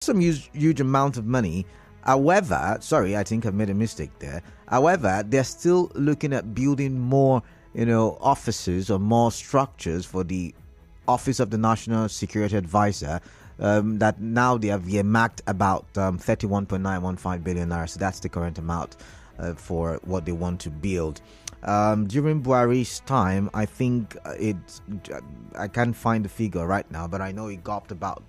some huge amount of money. However, sorry, I think I've made a mistake there. However, they're still looking at building more, offices or more structures for the Office of the National Security Advisor. That now they have earmarked about 31.915 billion naira. So that's the current amount for what they want to build. During Buhari's time, I think I can't find the figure right now, but I know it got about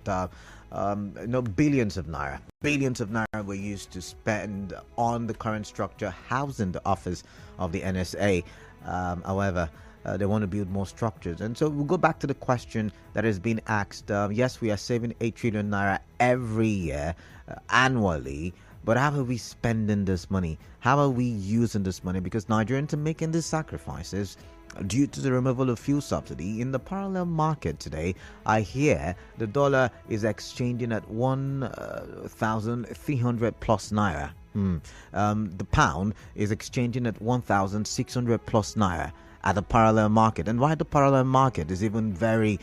billions of naira. Billions of naira were used to spend on the current structure housing the office of the NSA. However, they want to build more structures. And so we'll go back to the question that has been asked. Yes, we are saving 8 trillion naira every year, annually. But how are we spending this money? How are we using this money? Because Nigerians are making these sacrifices due to the removal of fuel subsidy. In the parallel market today, I hear the dollar is exchanging at 1,300 plus naira. The pound is exchanging at 1,600 plus naira at the parallel market. And why the parallel market is even very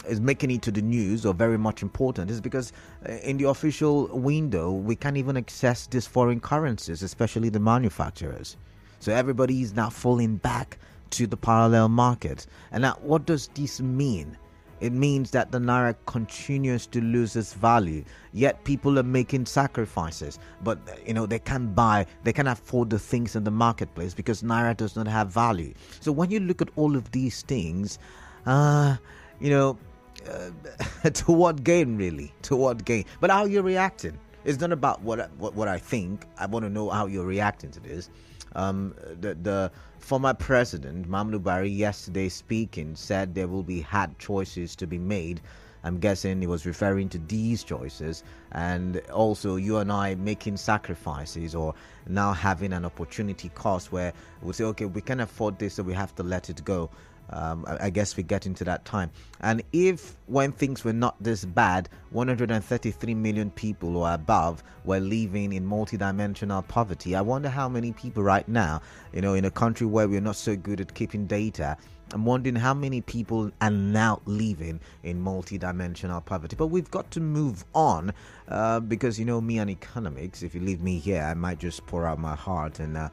is making it to the news or very much important is because in the official window we can't even access these foreign currencies, especially the manufacturers. So everybody is now falling back to the parallel market. And now what does this mean? It means that the naira continues to lose its value, yet people are making sacrifices. But they can't afford the things in the marketplace because naira does not have value. So when you look at all of these things, to what gain, really? To what gain? But how you're reacting? It's not about what I think. I want to know how you're reacting to this. The former president, Muhammadu Buhari, yesterday speaking, said there will be hard choices to be made. I'm guessing he was referring to these choices, and also you and I making sacrifices or now having an opportunity cost where we say, okay, we can afford this, so we have to let it go. I guess we get into that time. And if when things were not this bad, 133 million people or above were living in multidimensional poverty, I wonder how many people right now, in a country where we're not so good at keeping data, I'm wondering how many people are now living in multidimensional poverty. But we've got to move on because, me and economics, if you leave me here, I might just pour out my heart and I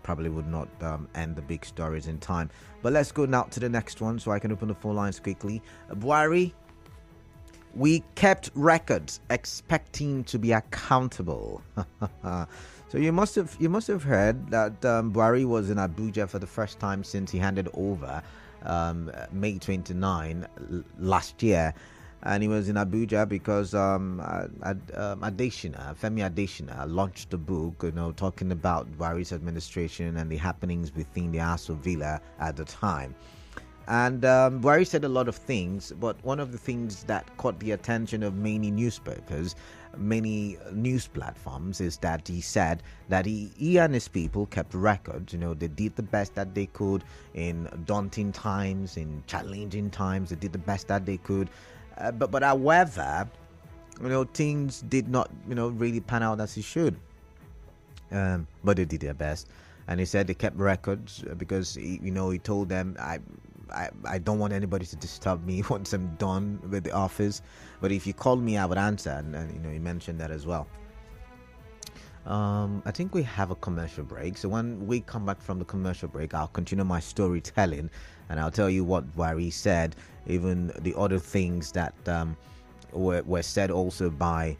probably would not end the big stories in time. But let's go now to the next one so I can open the phone lines quickly. Buhari, we kept records expecting to be accountable. So you must have heard that Buhari was in Abuja for the first time since he handed over May 29 last year. And he was in Abuja because Femi Adesina launched a book, talking about Buhari's administration and the happenings within the Aso Villa at the time. And Buhari said a lot of things, but one of the things that caught the attention of many newspapers, many news platforms, is that he said that he and his people kept records. They did the best that they could in daunting times, in challenging times. They did the best that they could. But however, things did not, really pan out as it should. But they did their best. And he said they kept records because, he told them, I don't want anybody to disturb me once I'm done with the office. But if you called me, I would answer. And he mentioned that as well. I think we have a commercial break. So when we come back from the commercial break, I'll continue my storytelling and I'll tell you what Buhari said, even the other things that were said also by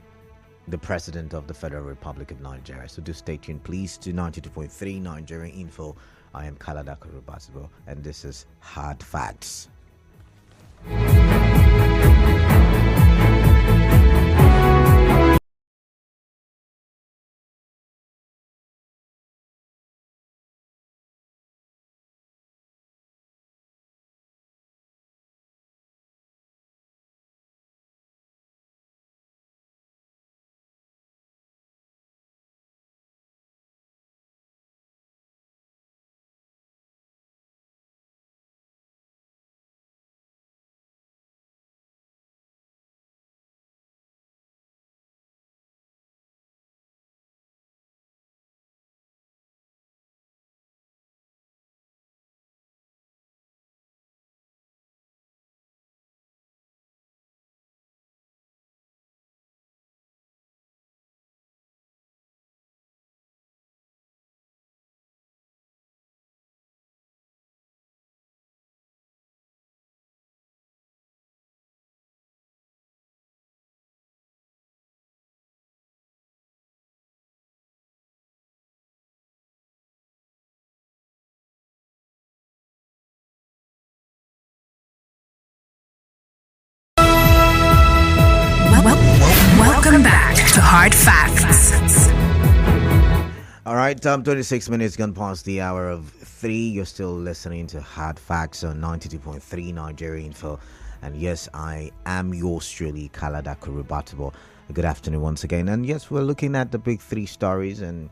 the President of the Federal Republic of Nigeria. So do stay tuned, please, to 92.3 Nigerian Info. I am Kalada Kurubasibo, and this is Hard Facts. Welcome back to Hard Facts. All right, 26 minutes gone past the hour of 3. You're still listening to Hard Facts on 92.3 Nigeria Info. And yes, I am yours truly, Kalada Kurubatabo. Good afternoon once again. And yes, we're looking at the big 3 stories. And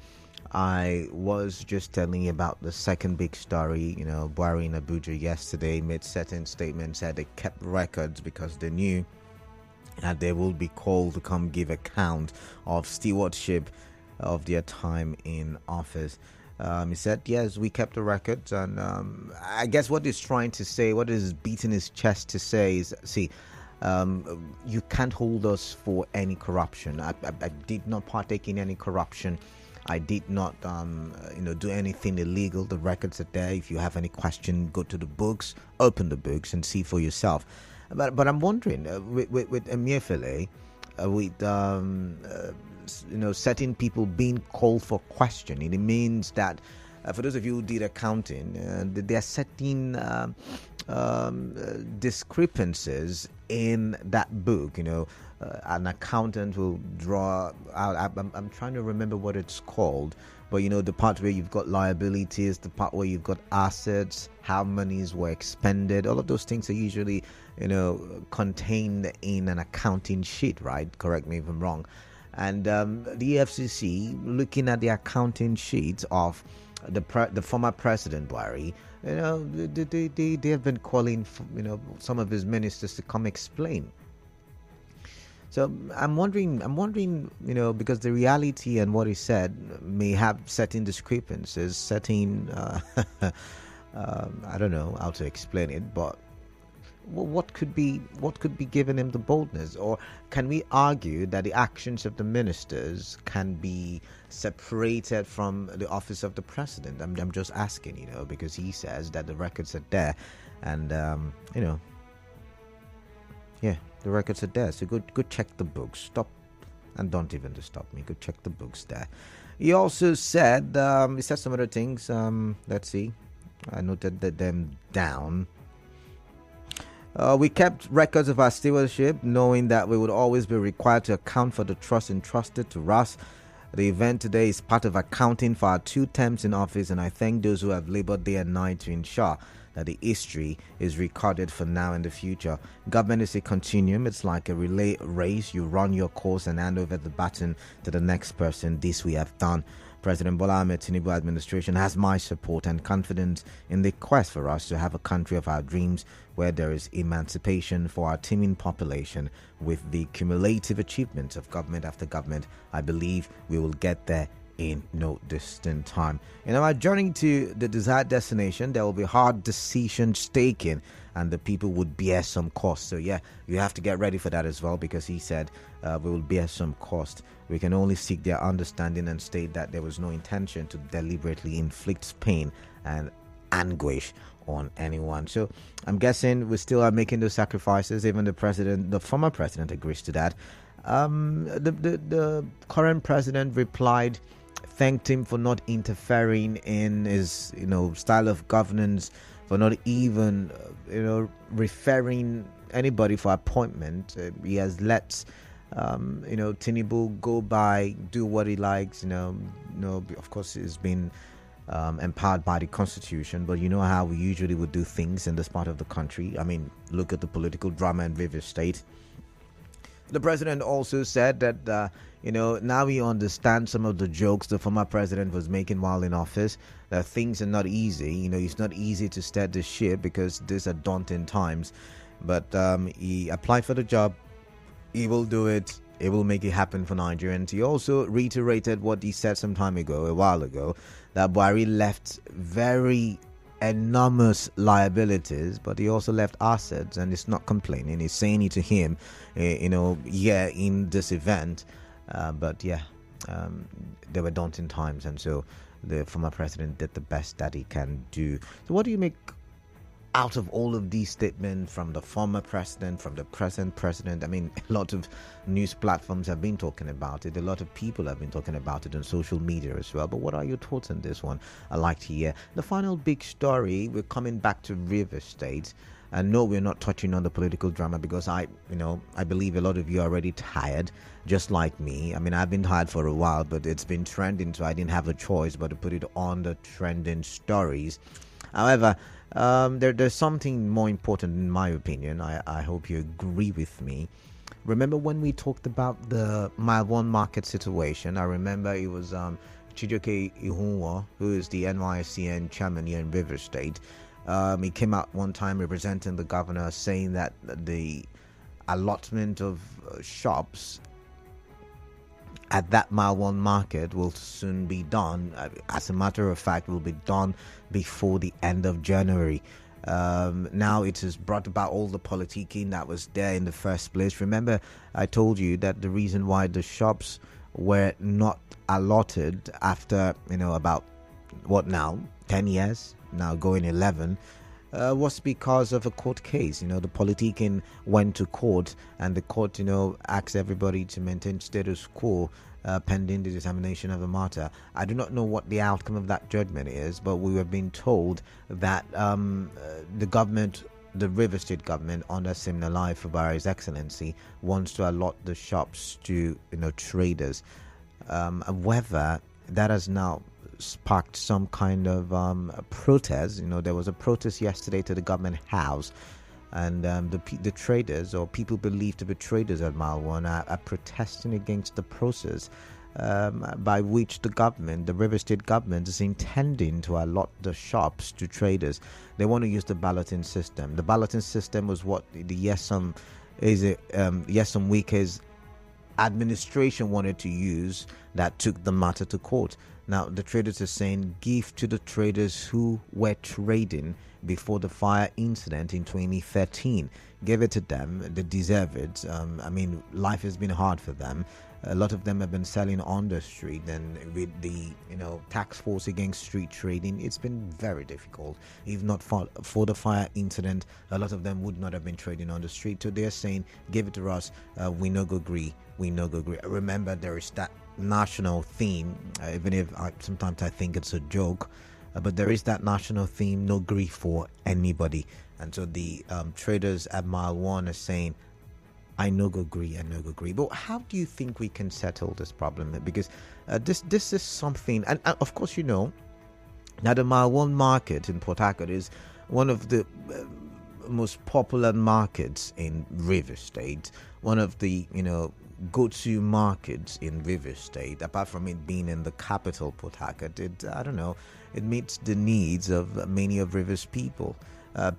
I was just telling you about the second big story. You know, Buhari in Abuja yesterday made certain statements, said they kept records because they knew that they will be called to come give account of stewardship of their time in office. He said, yes, we kept the records. And I guess what he's trying to say, what he's beating his chest to say is, see, you can't hold us for any corruption. I did not partake in any corruption. I did not, do anything illegal. The records are there. If you have any question, go to the books, open the books and see for yourself. But I'm wondering, with Emefiele, certain people being called for questioning, it means that for those of you who did accounting, there are certain discrepancies in that book. An accountant will draw out, I'm trying to remember what it's called, but the part where you've got liabilities, the part where you've got assets, how monies were expended, all of those things are usually contained in an accounting sheet, right? Correct me if I'm wrong. And the FCC, looking at the accounting sheets of the former president Buhari, they have been calling for, some of his ministers to come explain. So I'm wondering, because the reality and what he said may have certain discrepancies, certain I don't know how to explain it, but what could be giving him the boldness? Or can we argue that the actions of the ministers can be separated from the office of the president? I'm just asking, because he says that the records are there, and the records are there. So go check the books. Stop and don't even stop me. Go check the books there. He also said some other things. Let's see. I noted them down. We kept records of our stewardship, knowing that we would always be required to account for the trust entrusted to us. The event today is part of accounting for our 2 terms in office, and I thank those who have labored day and night to ensure that the history is recorded for now and the future. Government is a continuum. It's like a relay race. You run your course and hand over the baton to the next person. This we have done. President Bola Ahmed Tinubu administration has my support and confidence in the quest for us to have a country of our dreams where there is emancipation for our teeming population. With the cumulative achievements of government after government, I believe we will get there in no distant time. In our journey to the desired destination, there will be hard decisions taken and the people would bear some cost. So yeah, you have to get ready for that as well, because he said we will bear some cost. We can only seek their understanding and state that there was no intention to deliberately inflict pain and anguish on anyone. So I'm guessing we still are making those sacrifices. Even the former president agrees to that. The current president replied, thanked him for not interfering in his style of governance, for not even referring anybody for appointment. He has let Tinubu go by, do what he likes. Of course he's been empowered by the constitution, but you know how we usually would do things in this part of the country. I mean, look at the political drama in Rivers State. The president also said that, now we understand some of the jokes the former president was making while in office, that things are not easy. It's not easy to steer the ship because these are daunting times. But he applied for the job. He will do it. It will make it happen for Nigerians. He also reiterated what he said a while ago, that Buhari left very enormous liabilities, but he also left assets, and he's not complaining. He's saying it to him, in this event. There were daunting times, and so the former president did the best that he can do. So what do you make out of all of these statements from the former president, from the present president? I mean, a lot of news platforms have been talking about it. A lot of people have been talking about it on social media as well. But what are your thoughts on this one? I'd like to hear. The final big story, we're coming back to Rivers State. And no, we're not touching on the political drama because I believe a lot of you are already tired, just like me. I mean, I've been tired for a while, but it's been trending, so I didn't have a choice but to put it on the trending stories. However, there's something more important in my opinion. I hope you agree with me. Remember when we talked about the Mile 1 market situation? I remember it was Chijoke Ihunwa, who is the NYSCN chairman here in River State. He came out one time representing the governor, saying that the allotment of shops at that Mile 1 market will soon be done. As a matter of fact, will be done before the end of January. Now it has brought about all the politicking that was there in the first place. Remember, I told you that the reason why the shops were not allotted after, about 10 years, now going 11, was because of a court case. The politicking went to court, and the court, asked everybody to maintain status quo pending the determination of the matter. I do not know what the outcome of that judgment is, but we were being told that the government, the River State government, under Siminalayi Fubara's Excellency, wants to allot the shops to traders. Whether that has now sparked some kind of protest. There was a protest yesterday to the government house, and the traders, or people believed to be traders at Mile 1, are protesting against the process by which the River State government is intending to allot the shops to traders. They want to use the balloting system. The balloting system was what the Nyesom Wike's administration wanted to use, that took the matter to court. Now the traders are saying, give to the traders who were trading before the fire incident in 2013. Give it to them. They deserve it. Life has been hard for them. A lot of them have been selling on the street, and with the task force against street trading, it's been very difficult. If not for the fire incident, a lot of them would not have been trading on the street. So they're saying, give it to us. We no go agree. Remember, there is that national theme, even if sometimes I think it's a joke, but there is that national theme, no grief for anybody. And so the traders at Mile 1 are saying, I no go agree. But how do you think we can settle this problem? Because this is something, and of course now the Mile 1 market in Port Harcourt is one of the most popular markets in River State, one of the go-to markets in River State. Apart from it being in the capital, Port Harcourt, it meets the needs of many of River's people.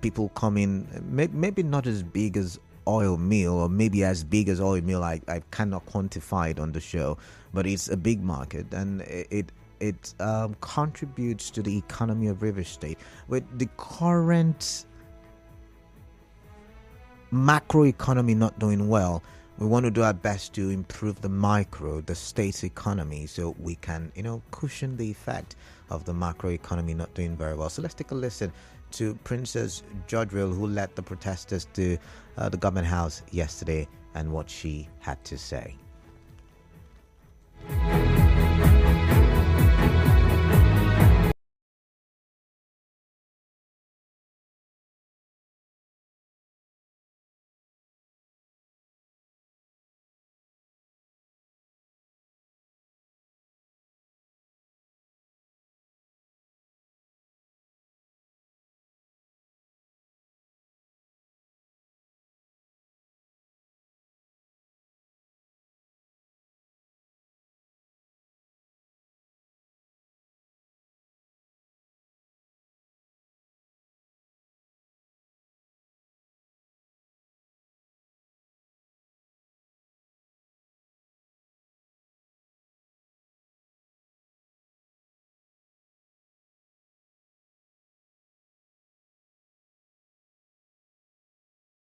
People come in, maybe not as big as oil mill, or maybe as big as oil mill. I cannot quantify it on the show, but it's a big market, and it contributes to the economy of River State. With the current macro economy not doing well, we want to do our best to improve the state's economy, so we can, cushion the effect of the macro economy not doing very well. So let's take a listen to Princess Jodrell, who led the protesters to the government house yesterday, and what she had to say.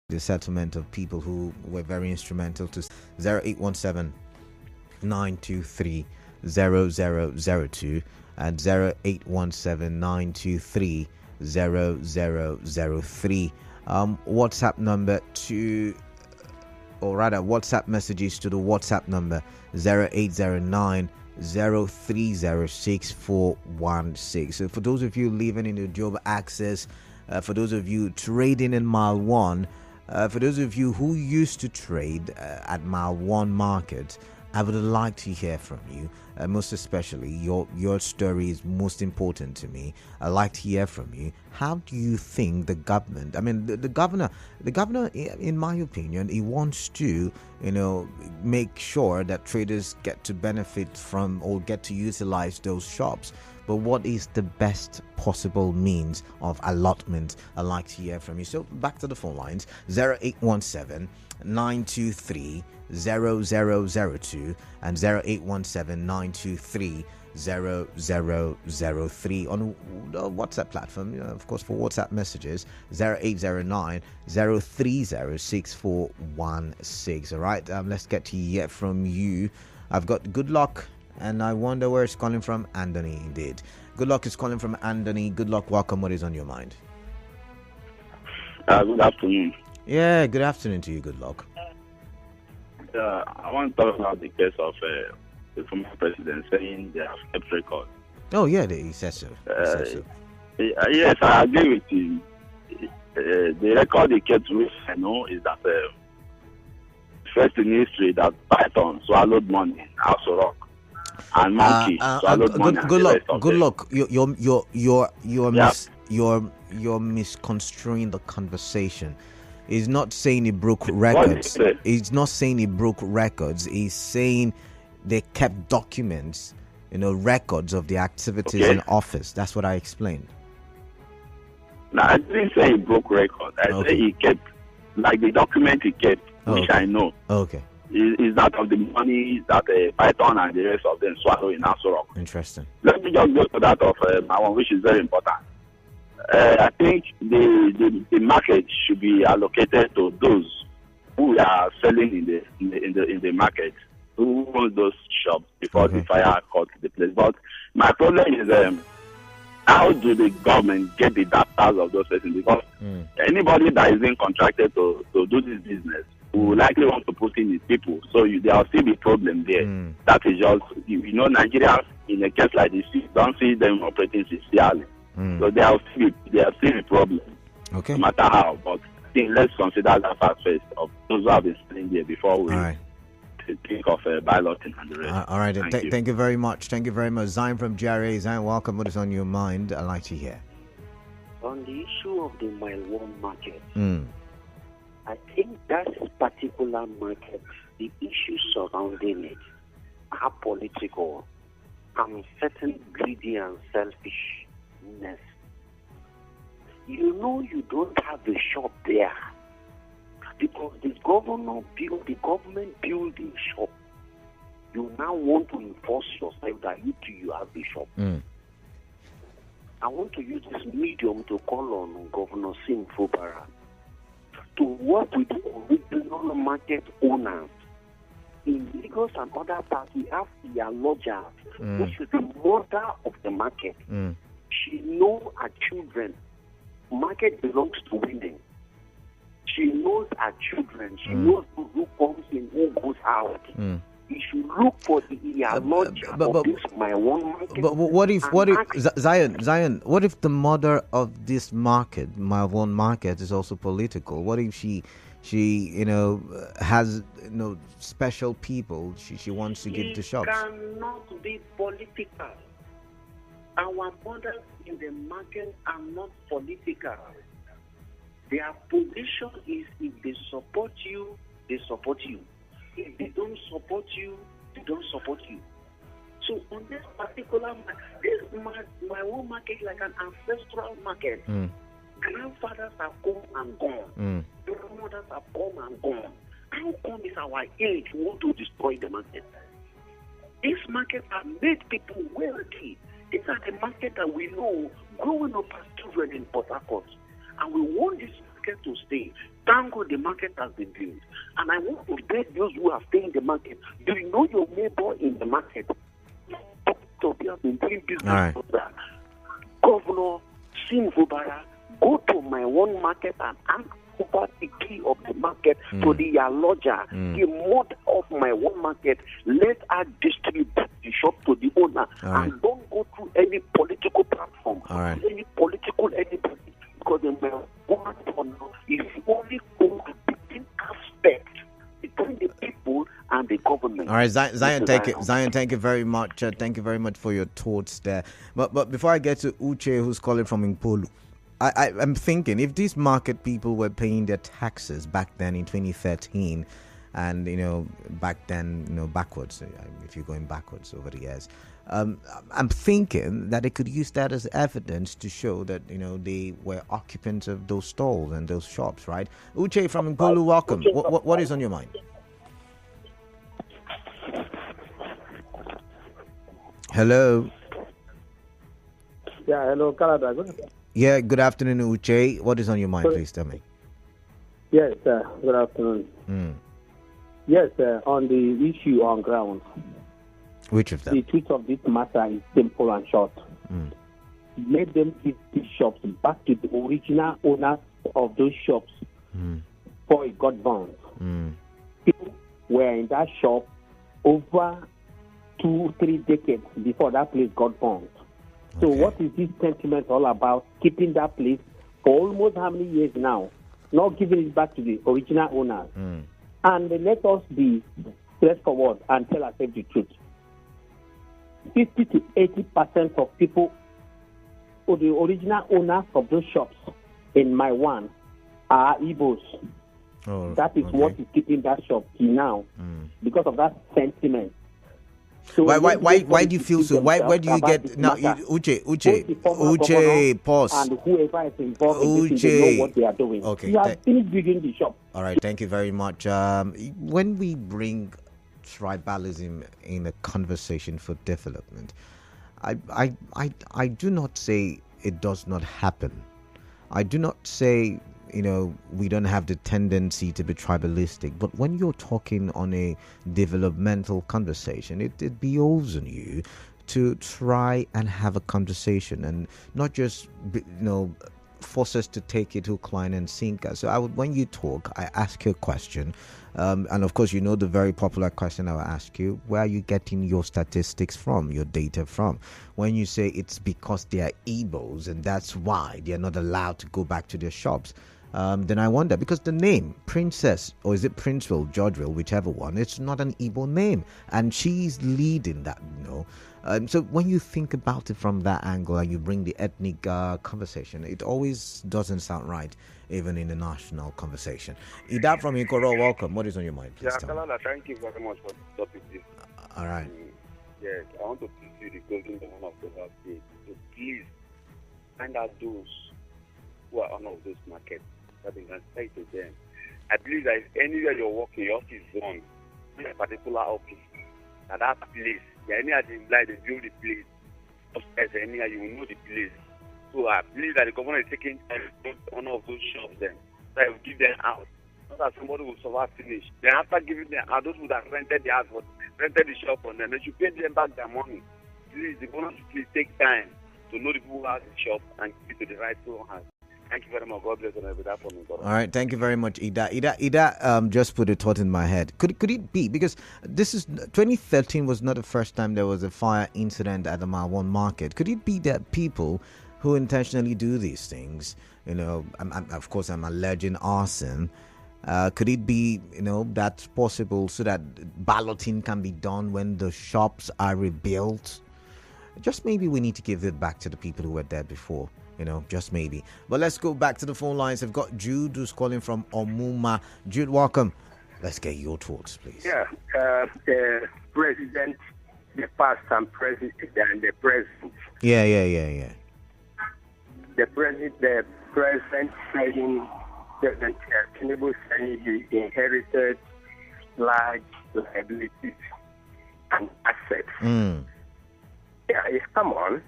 The settlement of people who were very instrumental to 0817 923 0002 and 0817 923 0003. WhatsApp number to, or rather WhatsApp messages to the WhatsApp number 0809 0306416. So for those of you living in the job access for those of you trading in mile 1, for those of you who used to trade at mile 1 market, I would like to hear from you. Most especially, your story is most important to me. I'd like to hear from you. How do you think the government, I mean, the governor, in my opinion, he wants to, make sure that traders get to benefit from or get to utilize those shops. But what is the best possible means of allotment? I'd like to hear from you. So back to the phone lines, 0817 923 0002 and 0817 923 0003 on the WhatsApp platform. Of course, for WhatsApp messages, 0809 030 6416. All right, let's get to hear from you. I've got Good Luck, and I wonder where it's calling from. Anthony, indeed. Good Luck is calling from Anthony. Good Luck, welcome. What is on your mind? Good afternoon. Yeah, good afternoon to you, Good Luck. I want to talk about the case of the former president saying they have kept records. Oh, yeah, he says so. Yes, I agree with him. The record he kept, which I know, is that first in history that Python swallowed money in House of Rock, and Monkey swallowed money. Good luck. You're misconstruing the conversation. He's not saying he broke records. He's not saying he broke records. He's saying they kept documents, records of the activities in office. That's what I explained. No, I didn't say he broke records. I said he kept, like the document he kept, which I know. Okay. Is that of the money that Python and the rest of them swallow in Aso Rock. Interesting. Let me just go to that of my one, which is very important. I think the market should be allocated to those who are selling in the market, who owns those shops before the fire caught the place. But my problem is how do the government get the data of those persons? Because anybody that is being contracted to do this business will likely want to put in his people. So there will still be problem there. That is just, Nigerians in a case like this, you don't see them operating sincerely. So there will still be problem, no matter how. But I think let's consider that fact first of those who have been sitting there before we think of balloting and the rest. All right, thank you very much. Thank you very much. Zion from GRA. Zion, welcome. What is on your mind? I'd like to hear. On the issue of the mile 1 market, I think that particular market, the issues surrounding it are political and certain greedy and selfishness. You don't have a shop there because the government built the building shop. You now want to enforce yourself that you have a shop. I want to use this medium to call on Governor Sim Fubara to work with the original market owners. In Lagos and other parts, we have the Aloja, which is the mother of the market. She knows her children. Market belongs to women. She knows her children. She knows who comes in, who goes out. You should look for the Aloja of this my one market. But what if Zion? What if the mother of this market, my one market, is also political? What if she has special people she wants to give the shops? It cannot be political. Our mothers in the market are not political. Their position is if they support you, they support you. If they don't support you, they don't support you. So on this particular market, my own market is like an ancestral market. Grandfathers have come and gone. Grandmothers have come and gone. How come it's our age who want to destroy the market? These markets have made people wealthy. These are the market that we know growing up as children in Port Harcourt. And we want this market to stay. Thank God the market has been built. And I want to beg those who are staying in the market. Do you know your neighbor in the market? We have been doing business with that. Governor Sim Fubara, go to my one market and ask for the key of the market to the Aloja, the mother of my one market. Let her distribute the shop to the owner and don't go through any political platform, any political anybody. because the marijuana is only cohabiting aspect between the people and the government. All right, Zion, thank you very much. Thank you very much for your thoughts there. But before I get to Uche, who's calling from Impolu, I'm thinking if these market people were paying their taxes back then in 2013, and back then, backwards, if you're going backwards over the years, I'm thinking that they could use that as evidence to show that they were occupants of those stalls and those shops, right? Uche from Impolu, welcome. What is on your mind? Hello. Yeah, hello, Canada. Yeah, good afternoon, Uche. What is on your mind? Please tell me. Yes, good afternoon. Yes, on the issue on ground. Which of them? The truth of this matter is simple and short. Let them give these shops back to the original owners of those shops before it got burned. People were in that shop over 2-3 decades before that place got burned. So what is this sentiment all about? Keeping that place for almost how many years now? Not giving it back to the original owners. And let us be straightforward and tell ourselves the truth. 50 to 80% of people, or the original owners of those shops in my one, are Igbos. That is what is keeping that shop till now, because of that sentiment. So why do you feel so? Where do you get now? Uche, pause. And whoever is involved in this, they know what they are doing. Okay, you have finished building the shop. All right, thank you very much. When we bring tribalism in a conversation for development, I do not say it does not happen. I do not say we don't have the tendency to be tribalistic, but when you're talking on a developmental conversation, it behoves on you to try and have a conversation and not just force us to take it hook, line and sinker. So when you talk, I ask you a question, and of course the very popular question I will ask you: where are you getting your statistics from, your data from? When you say it's because they are Igbos and that's why they are not allowed to go back to their shops, then I wonder, because the name Princess, or is it Princeville, Georgeville, whichever one, it's not an Igbo name, and she's leading that, so when you think about it from that angle and you bring the ethnic conversation, it always doesn't sound right, even in the national conversation. Ida from Ikoro, welcome. What is on your mind, please? Yeah, Kalala, thank you very much for the topic. All right. Yes, I want to pursue the golden dawn of the last day. So please find out those who are on of those markets, that they can say to them. I believe that if anywhere you're working, your office is on a particular office, at that place, anywhere they like, they build the place. Upstairs, anywhere you will know the place. So I believe that the government is taking time to one of those shops then. So I will give them out. Not that somebody will survive finish. Then after giving them out, those who have rented the house, rented the shop on them, they should pay them back their money. Please, the government should please take time to know the people who have the shop and give it to the rightful hands. Thank you very much. God bless you and that for me. God. All right, thank you very much, Ida. Just put a thought in my head. Could it be, because this is 2013 was not the first time there was a fire incident at the Marwan market. Could it be that people who intentionally do these things, of course I'm alleging arson, could it be, that's possible so that balloting can be done when the shops are rebuilt? Just maybe we need to give it back to the people who were there before. Just maybe. But let's go back to the phone lines. I've got Jude who's calling from Omuma. Jude, welcome. Let's get your thoughts, please. Yeah, the president, the past and present, and the present. Yeah. The president saying, President Tinubu saying he inherited large liabilities and assets. Yeah, it's common.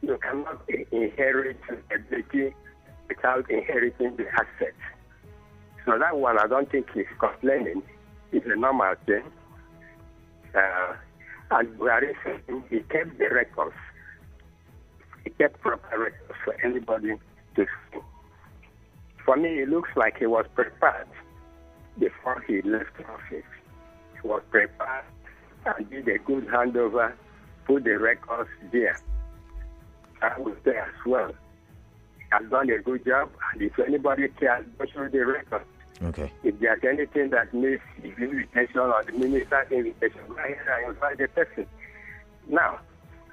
You cannot inherit liability without inheriting the assets. So that one, I don't think he's complaining. It's a normal thing. And Buhari said he kept the records. He kept proper records for anybody to see. For me, it looks like he was prepared before he left office. He was prepared and did a good handover, put the records there. I was there as well. has done a good job, and if anybody cares, go through the record. Okay. If there's anything that needs his invitation or the minister's invitation, go ahead and invite the person. Now,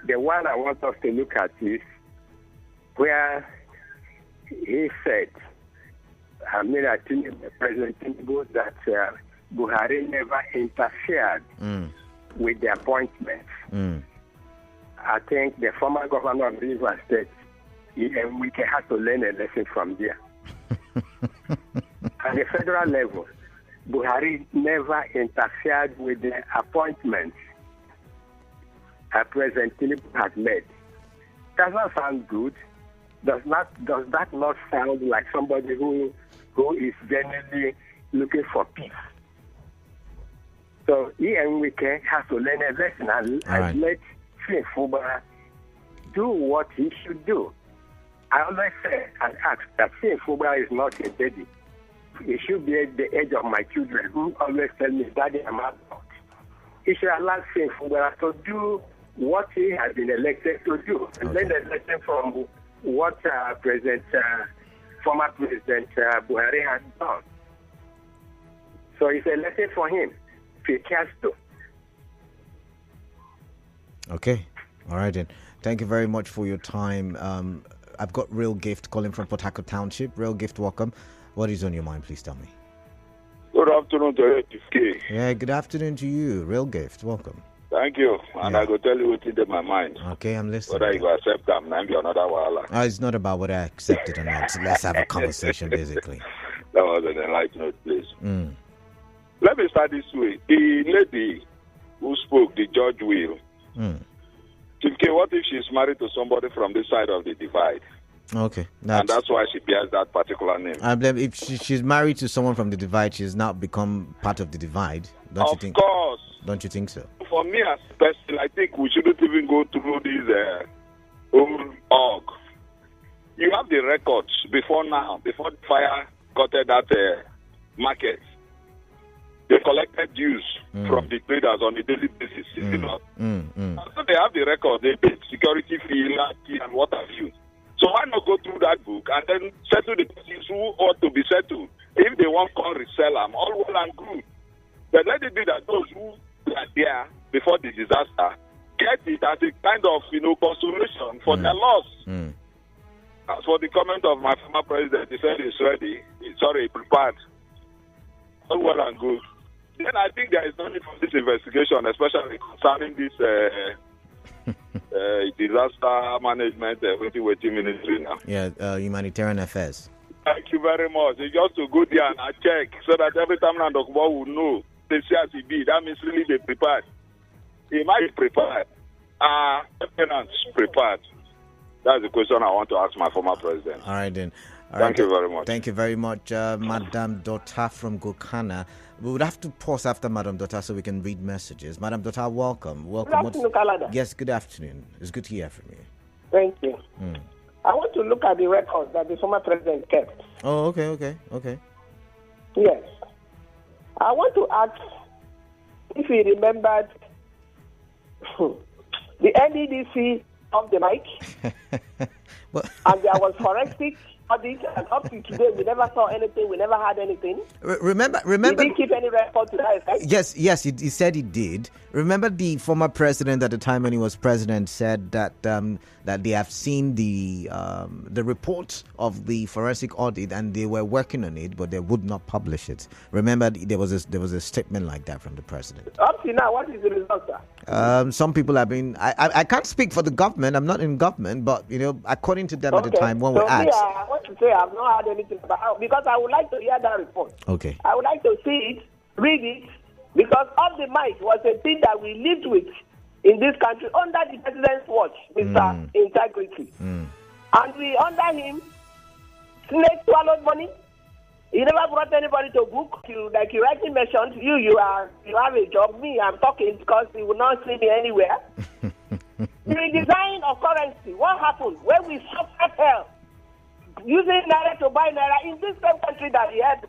the one I want us to look at is where he said, I think President Tinubu, that Buhari never interfered with the appointments. I think the former governor of Rivers State, we can have to learn a lesson from there. At the federal level, Buhari never interfered with the appointments President Tinubu has made. Does not sound good. Does that not sound like somebody who is genuinely looking for peace? So he and we can have to learn a lesson and let Fuba do what he should do. I always say and ask that Fuba is not a baby. He should be at the age of my children who always tell me, Daddy, I'm adult. He should allow Fuba to do what he has been elected to do. And then the lesson from what former President Buhari has done. So it's a lesson for him. If he cares to. Okay. All right then. Thank you very much for your time. I've got Real Gift calling from Port Harcourt Township. Real Gift, welcome. What is on your mind? Please tell me. Good afternoon to you. Yeah, good afternoon to you. Real Gift, welcome. Thank you. And I will tell you what's in my mind. Okay, I'm listening. Whether you accept them, maybe another while. It's not about whether I accept it or not. So let's have a conversation, basically. That was an enlightenment, please. Let me start this way. The lady who spoke, the Judge Will. What if she's married to somebody from this side of the divide? Okay. And that's why she bears that particular name. I blame if she's married to someone from the divide, she's now become part of the divide. Don't you think? Of course. Don't you think so? For me as a person, I think we shouldn't even go through this old org. You have the records before the fire got at that market. They collected dues from the traders on a daily basis. You know? So they have the record. They paid security fee, and what have you. So why not go through that book and then settle the persons who ought to be settled? If they want to resell them, all well and good. But let it be that those who are there before the disaster get it as a kind of, consolation for their loss. As for the comment of my former president, he said he's ready. He's prepared. All well and good. Then I think there is no need for this investigation, especially concerning this disaster management waiting ministry now. Yeah, humanitarian affairs. Thank you very much. It's just to go there and check so that every time Nandokbo will know the CRCB. That means really they prepared. He might be prepared. Tenants prepared. That's the question I want to ask my former president. All right then. Thank you very much. Thank you very much, Madam Dota from Gokana. We would have to pause after Madam Dota so we can read messages. Madam Dota, welcome. Welcome. Good afternoon, Canada. Yes, good afternoon. It's good to hear from you. Thank you. I want to look at the records that the former president kept. Oh, okay. Yes. I want to ask if he remembered the NEDC of the mic, and there was forensic audit, and up to today we never saw anything, we never had anything. Remember. Did he keep any record to that effect? Yes, he said he did. Remember the former president at the time when he was president said that that they have seen the report of the forensic audit and they were working on it, but they would not publish it. Remember, there was a statement like that from the president. Up to now, what is the result, sir? Some people have been. I can't speak for the government. I'm not in government, but according to them at the time when we asked. I want to say I've not heard anything about, because I would like to hear that report. Okay. I would like to see it, read it, because off the mic was a thing that we lived with in this country under the president's watch, Mr. Integrity. And we, under him, snake swallowed money. He never brought anybody to book. Like you rightly mentioned, you have a job. Me, I'm talking because he will not see me anywhere. The redesign of currency. What happened when we suffered hell? Using naira to buy naira in this same country that he had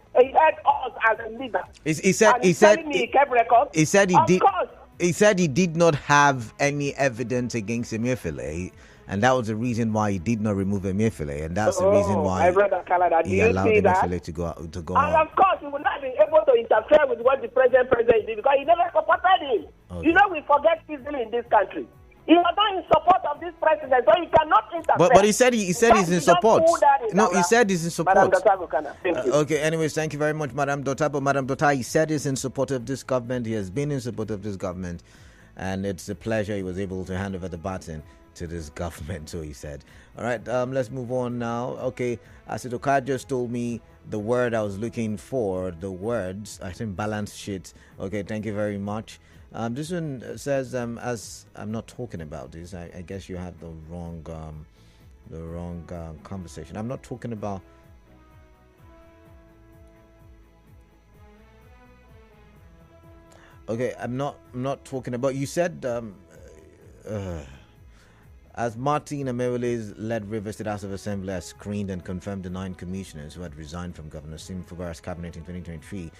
us as a leader. He said he kept records. He said he of did. Course. He said he did not have any evidence against Emefiele, and that was the reason why he did not remove Emefiele, and that's the reason why my brother Canada, he allowed Emefiele to go out, to go and on. of course, we would not be able to interfere with what the president did because he never supported him. Okay. You know, we forget easily in this country. He was not in support of this president, so he cannot interfere. But he said he's in support. No, he said he's in support. Madam Dotabo, thank you. Okay, anyways, thank you very much, Madam Dotabo. Madam Dota, he said he's in support of this government. He has been in support of this government, and it's a pleasure he was able to hand over the baton to this government, so he said. All right, let's move on now. Okay, Asidoka just told me the word I was looking for, the words, I think balance sheet. Okay, thank you very much. This one says, as I'm not talking about this, I guess you have the wrong conversation. I'm not talking about. Okay, I'm not talking about. You said, as Martin Amewele's led Rivers State House of Assembly has screened and confirmed the 9 commissioners who had resigned from Governor Sim Fubara's cabinet in 2023.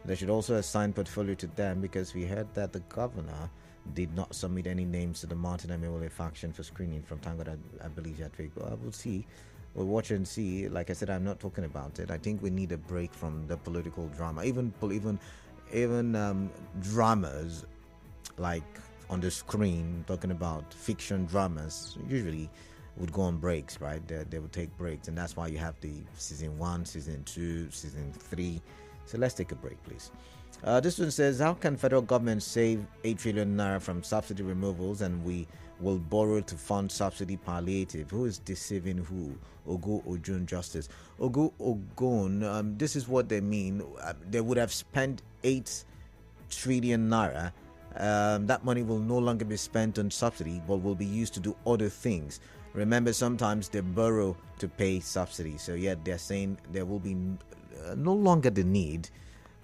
They should also assign portfolio to them because we heard that the governor did not submit any names to the Martin Amewele faction for screening from Tangoda, I believe, that week. Well, we'll see. We'll watch and see. Like I said, I'm not talking about it. I think we need a break from the political drama. Even dramas like on the screen, talking about fiction dramas, usually would go on breaks, right? They would take breaks, and that's why you have the season 1, season 2, season 3. So let's take a break, please. This one says, how can federal government save 8 trillion naira from subsidy removals and we will borrow to fund subsidy palliative? Who is deceiving who? Ogo Ojun Justice. Ogo Ogun, this is what they mean. They would have spent 8 trillion naira. That money will no longer be spent on subsidy, but will be used to do other things. Remember, sometimes they borrow to pay subsidy. So yeah, they're saying there will be no longer the need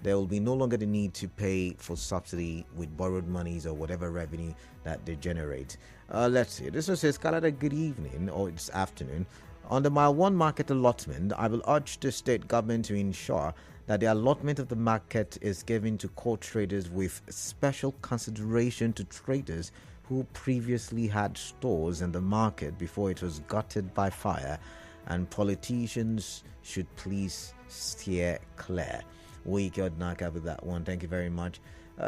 to pay for subsidy with borrowed monies or whatever revenue that they generate. Let's see. This one says, Canada, good evening, or it's afternoon. Under my one market allotment, I will urge the state government to ensure that the allotment of the market is given to core traders with special consideration to traders who previously had stores in the market before it was gutted by fire, and politicians should please steer clear. We could knock out with that one. Thank you very much.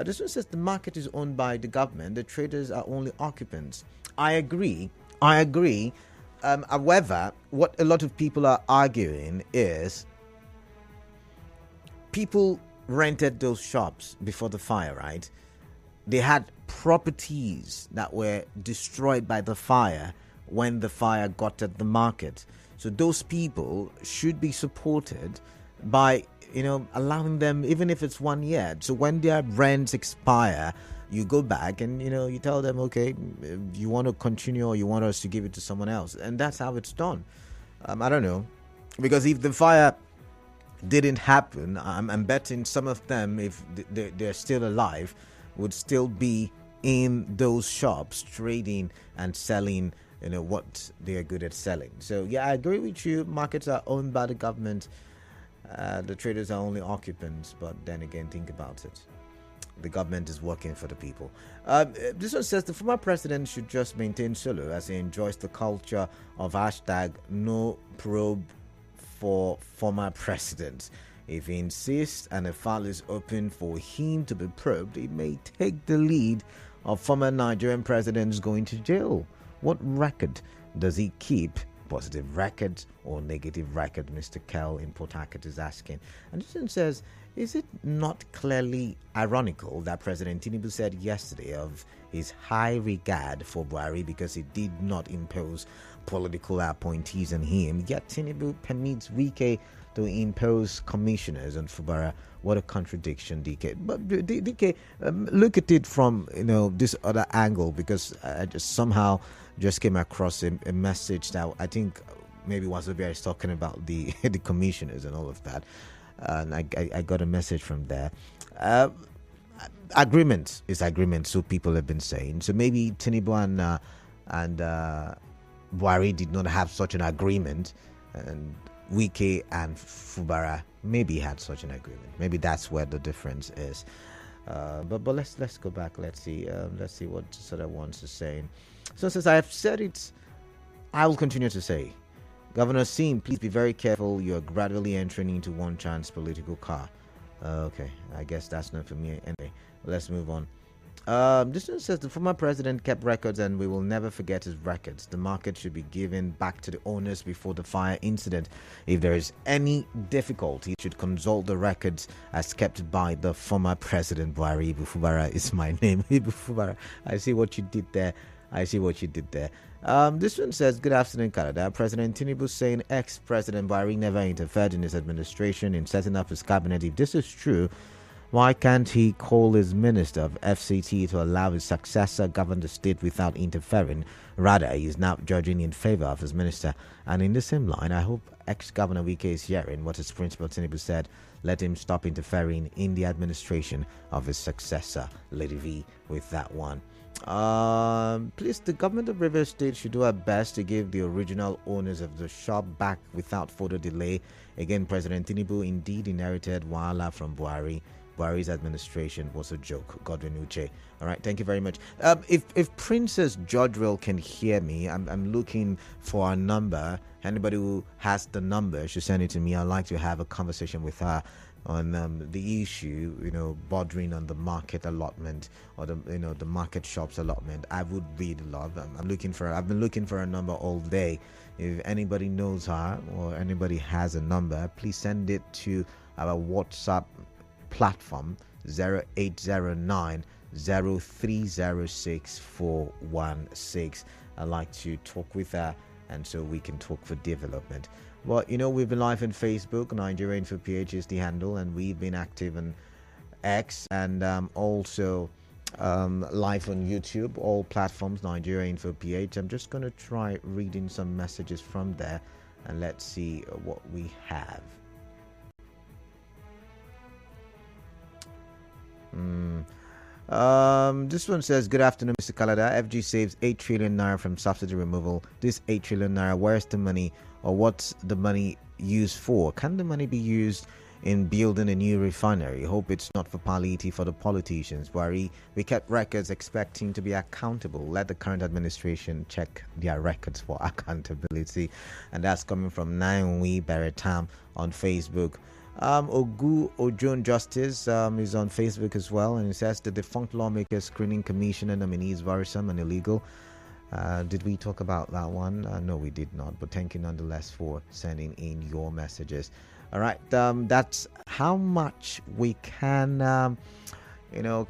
This one says the market is owned by the government. The traders are only occupants. I agree. However, what a lot of people are arguing is people rented those shops before the fire, right? They had properties that were destroyed by the fire when the fire got at the market. So those people should be supported by, allowing them, even if it's 1 year. So when their rents expire, you go back and, you tell them, okay, you want to continue or you want us to give it to someone else. And that's how it's done. I don't know. Because if the fire didn't happen, I'm betting some of them, if they're still alive, would still be in those shops trading and selling what they are good at selling. So yeah, I agree with you. Markets are owned by the government. The traders are only occupants. But then again, think about it. The government is working for the people. This one says the former president should just maintain solo as he enjoys the culture of hashtag no probe for former presidents. If he insists and a file is open for him to be probed, he may take the lead of former Nigerian presidents going to jail. What record does he keep? Positive record or negative record? Mr. Kell in Port Harcourt is asking. And this one says, is it not clearly ironical that President Tinubu said yesterday of his high regard for Buhari because he did not impose political appointees on him, yet Tinubu permits Wike to impose commissioners on Fubara? What a contradiction, DK. But DK, look at it from this other angle, because I just came across a message that I think maybe Wazobia is talking about the the commissioners and all of that, and I got a message from there. Agreement is agreement, so people have been saying. So maybe Tinubu and Buhari did not have such an agreement, and Wike and Fubara maybe had such an agreement. Maybe that's where the difference is. But let's go back. Let's see what sort of ones are saying. So since I have said it I will continue to say, Governor Sim, please be very careful. You are gradually entering into one chance political car. Okay, I guess that's not for me. Anyway, let's move on. This one says the former president kept records and we will never forget his records. The market should be given back to the owners before the fire incident. If there is any difficulty, you should consult the records as kept by the former president. Buhari Ibufubara is my name. Ibufubara. I see what you did there. This one says, good afternoon, Canada. President Tinubu saying ex-president Buhari never interfered in his administration in setting up his cabinet. If this is true, why can't he call his minister of FCT to allow his successor govern the state without interfering? Rather, he is now judging in favor of his minister. And in the same line, I hope ex-governor Wike is hearing what his principal Tinubu said. Let him stop interfering in the administration of his successor. Lady V with that one. Please, the government of Rivers State should do our best to give the original owners of the shop back without further delay. Again, President Tinubu indeed inherited Wahala from Buhari. Buhari's administration was a joke. Godwin Uche. All right, thank you very much. If Princess Jodrell can hear me, I'm looking for a number. Anybody who has the number should send it to me. I'd like to have a conversation with her on the issue, bordering on the market allotment or the market shops allotment. I would really love. I've been looking for a number all day. If anybody knows her or anybody has a number, please send it to our WhatsApp platform 0809 0306416. I'd like to talk with her, and so we can talk for development. Well, we've been live on Facebook. Nigeria Info PH is the handle, and we've been active on X and also live on YouTube, all platforms, Nigeria Info PH. I'm just going to try reading some messages from there, and let's see what we have. This one says, good afternoon, Mr. Kalada. FG saves 8 trillion naira from subsidy removal. This 8 trillion naira, where's the money, or what's the money used for? Can the money be used in building a new refinery? Hope it's not for palliative for the politicians. Worry, we kept records expecting to be accountable. Let the current administration check their records for accountability. And that's coming from Naomi Beretam on Facebook. Ogu Ojon Justice is on Facebook as well, and it says the defunct lawmaker screening commissioner nominee is worrisome and illegal. Did we talk about that one? No, we did not, but thank you nonetheless for sending in your messages. All right, that's how much we can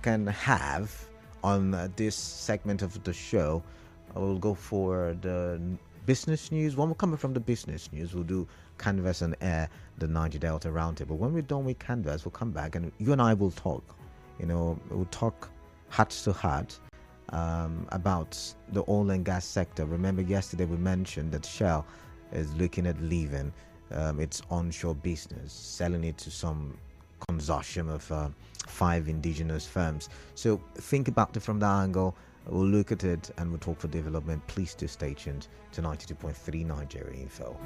can have on this segment of the show. We'll go for the business news. When we're coming from the business news, we'll do Canvas on Air, the Niger Delta Roundtable. When we're done with Canvas, we'll come back and you and I will talk. We'll talk heart to heart about the oil and gas sector. Remember, yesterday we mentioned that Shell is looking at leaving its onshore business, selling it to some consortium of 5 indigenous firms. So think about it from that angle. We'll look at it and we'll talk for development. Please do stay tuned to 92.3 Nigeria Info.